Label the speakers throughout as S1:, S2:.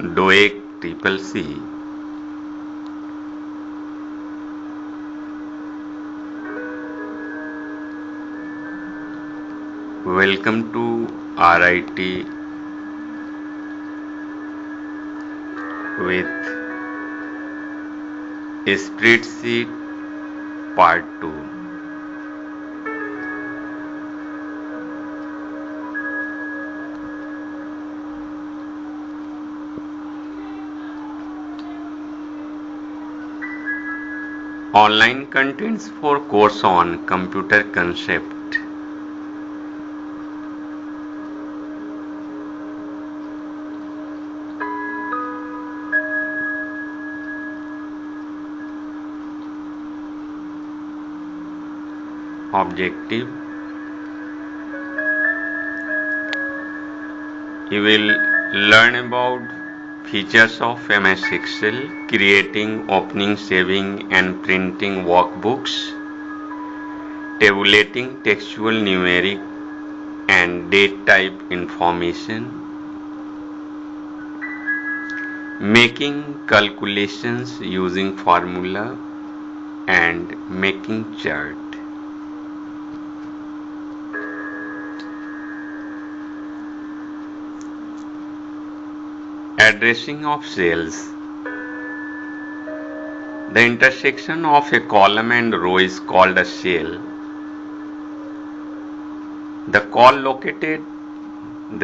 S1: DOEC Triple C. Welcome to RIT with Spreadsheet Part 2. Online contents for course on computer concept. Objective: you will learn about features of MS Excel, creating, opening, saving and printing workbooks, tabulating textual, numeric and date type information, making calculations using formula and making chart. Addressing of cells. The intersection of a column and row is called a cell. The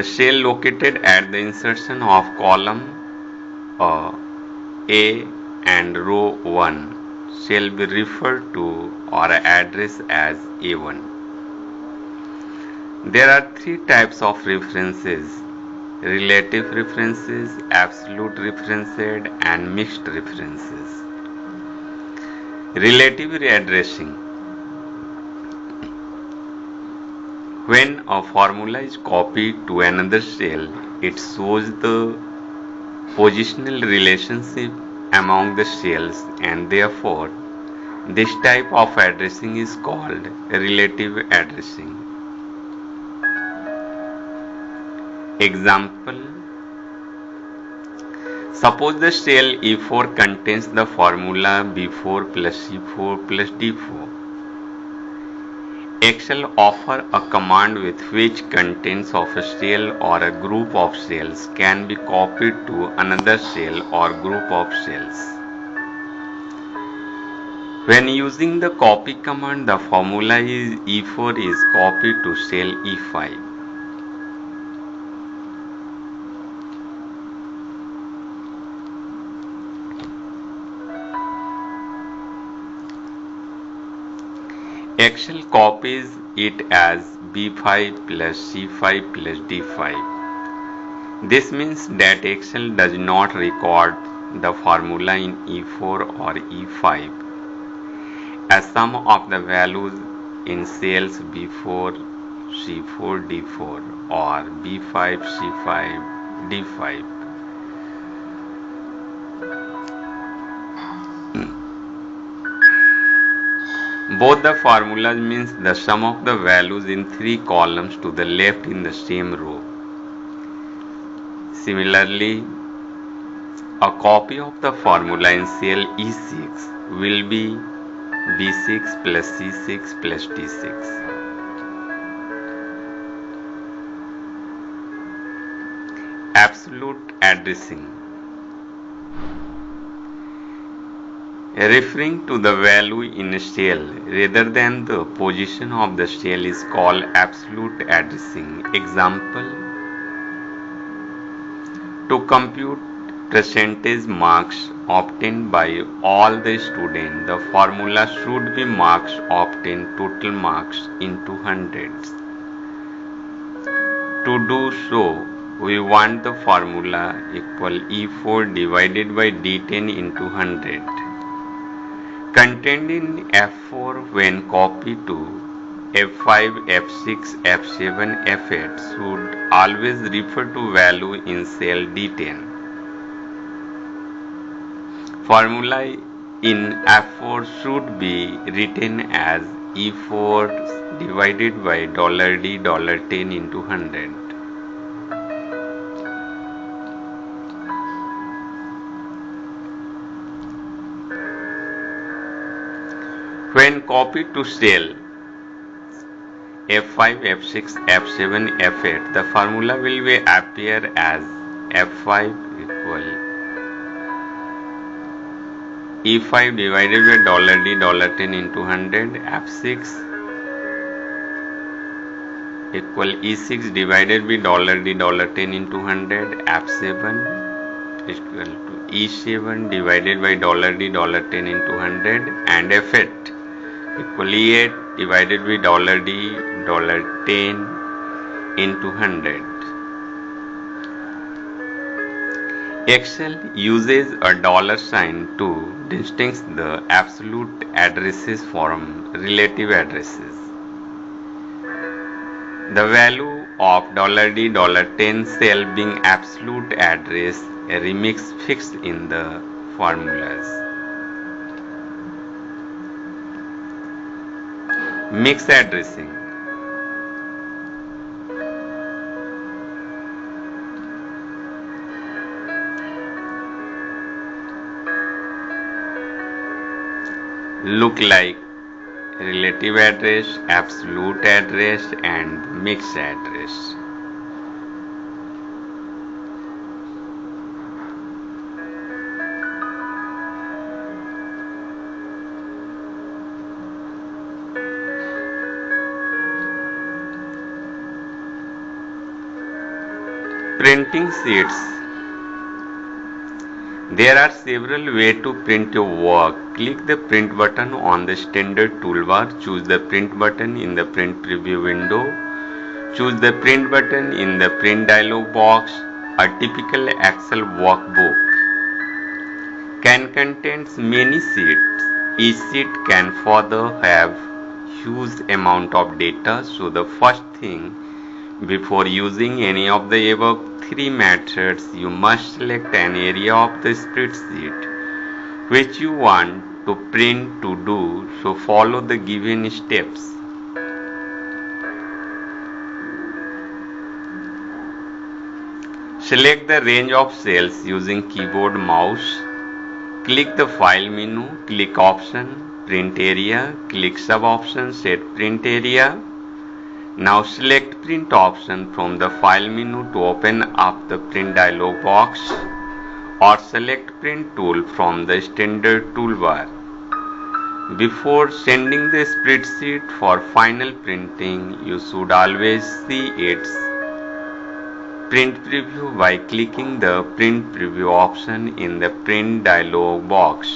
S1: cell located at the intersection of column A and row 1 shall be referred to or addressed as A1. There are three types of references: relative references, absolute references and mixed references. Relative readdressing. When a formula is copied to another cell, it shows the positional relationship among the cells, and therefore this type of addressing is called relative addressing. Example: suppose the cell E4 contains the formula B4 plus C4 plus D4. Excel offers a command with which contents of a cell or a group of cells can be copied to another cell or group of cells. When using the copy command, the formula E4 is copied to cell E5. Excel copies it as B5 plus C5 plus D5. This means that Excel does not record the formula in E4 or E5 as sum of the values in cells B4, C4, D4 or B5, C5, D5. Both the formulas means the sum of the values in three columns to the left in the same row. Similarly, a copy of the formula in cell E6 will be B6 plus C6 plus D6. Absolute addressing. Referring to the value in a cell rather than the position of the cell is called absolute addressing. Example: to compute percentage marks obtained by all the students, the formula should be marks obtained total marks into hundreds. To do so, we want the formula equal E4 divided by D10 into 100. Contained in F4 when copied to F5, F6, F7, F8 should always refer to value in cell D10. Formula in F4 should be written as E4 divided by $D $10 into 100. When copied to cell F5, F6, F7, F8, the formula will be appear as F5 equal E5 divided by $D $10 into 100, F6 equal E6 divided by $D $10 into 100, F7 equal to E7 divided by $D $10 into 100, and F8 equal E8 divided by $D $10 into 100. Excel uses a dollar sign to distinguish the absolute addresses from relative addresses. The value of $D $10 cell being absolute address, a remix fixed in the formulas. Mix addressing. Look like relative address, absolute address, and mixed address. Printing sheets. There are several ways to print your work. Click the print button on the standard toolbar. Choose the print button in the print preview window. Choose the print button in the print dialog box. A typical Excel workbook can contain many sheets. Each sheet can further have huge amount of data. So the first thing, before using any of the above three methods, you must select an area of the spreadsheet which you want to print. To do so, follow the given steps. Select the range of cells using keyboard mouse. Click the File menu, click Option, Print Area, click Sub-option, Set Print Area. Now select Print option from the File menu to open up the Print dialog box, or select Print tool from the standard toolbar. Before sending the spreadsheet for final printing, you should always see its print preview by clicking the Print Preview option in the Print dialog box.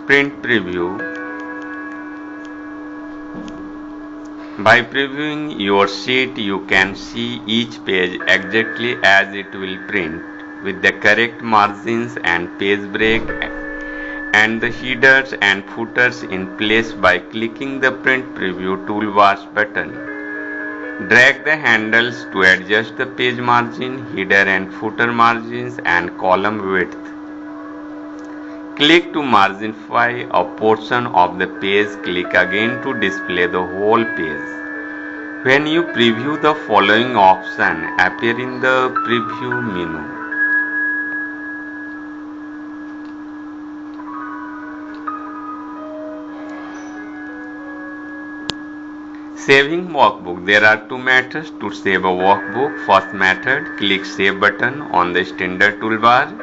S1: Print Preview. By previewing your sheet, you can see each page exactly as it will print, with the correct margins and page break, and the headers and footers in place by clicking the Print Preview toolbars button. Drag the handles to adjust the page margin, header and footer margins, and column width. Click to marginify a portion of the page. Click again to display the whole page. When you preview, the following option appear in the preview menu. Saving workbook. There are two methods to save a workbook. First method, click Save button on the standard toolbar.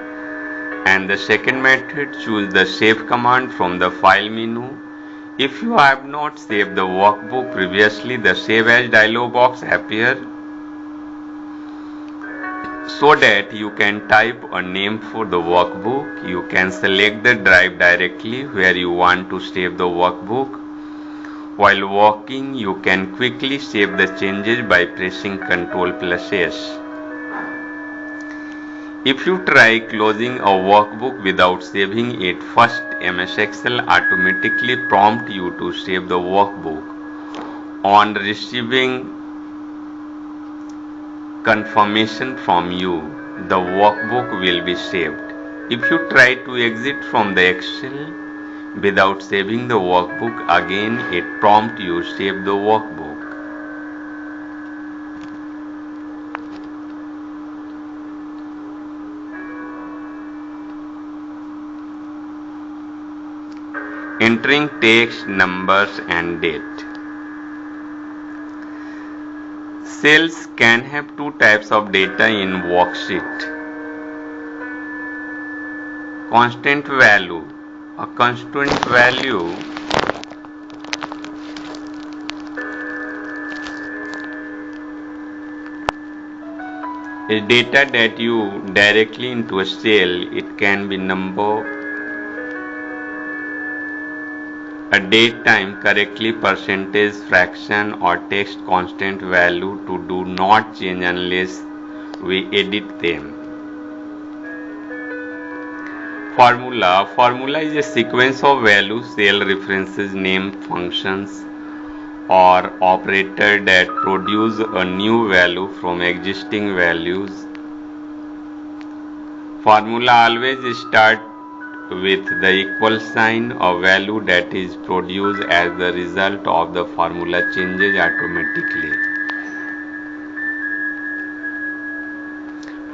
S1: And the second method, choose the Save command from the File menu. If you have not saved the workbook previously, the Save As dialog box appears so that you can type a name for the workbook. You can select the drive directly where you want to save the workbook. While working, you can quickly save the changes by pressing Ctrl+S. If you try closing a workbook without saving it, first MS Excel automatically prompt you to save the workbook. On receiving confirmation from you, the workbook will be saved. If you try to exit from the Excel without saving the workbook, again it prompts you save the workbook. entering text, numbers and date. Cells can have two types of data in worksheet. Constant value. A constant value is data that you directly into a cell. It can be number, a date, time, correctly, percentage, fraction or text. Constant value to do not change unless we edit them. Formula. Formula is a sequence of values, cell references, name, functions or operator that produce a new value from existing values. Formula always start with the equal sign. A value that is produced as the result of the formula changes automatically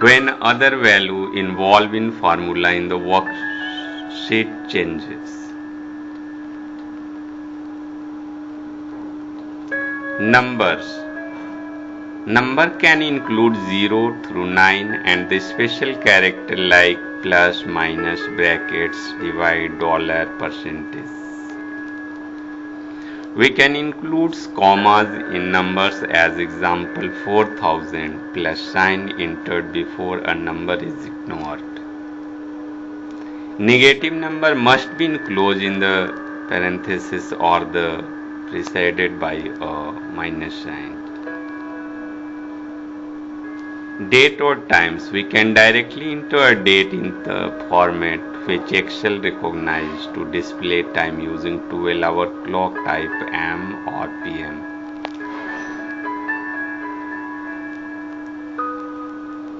S1: when other value involved in formula in the worksheet changes. Numbers. Number can include 0 through 9 and the special character like plus, minus, brackets, divide, dollar, percentage. We can include commas in numbers, as example 4000 plus sign entered before a number is ignored. Negative number must be enclosed in the parenthesis or the preceded by a minus sign. Date or times. We can directly enter a date in the format which Excel recognizes to display time using 12-hour clock type AM or PM.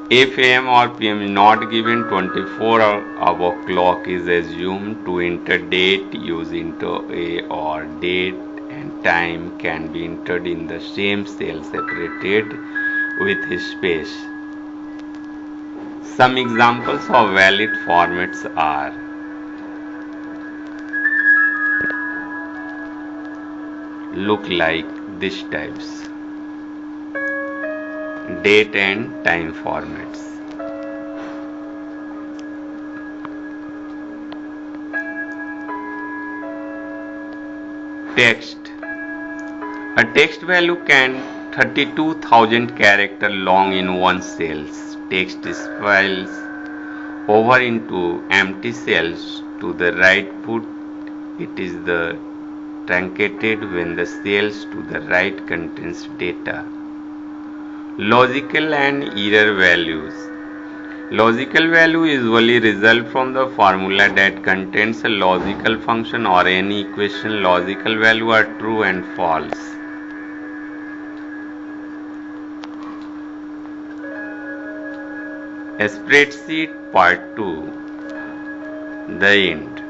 S1: If AM or PM is not given, 24-hour clock is assumed. To enter date, use enter A or date and time can be entered in the same cell separated with space. Some examples of valid formats are look like these types: date and time formats. Text. A text value can 32,000 characters long in one cell. Text spills over into empty cells to the right. It is the truncated when the cells to the right contains data. Logical and error values. Logical value usually result from the formula that contains a logical function or any equation. Logical value are true and false. Spreadsheet Part 2. The end.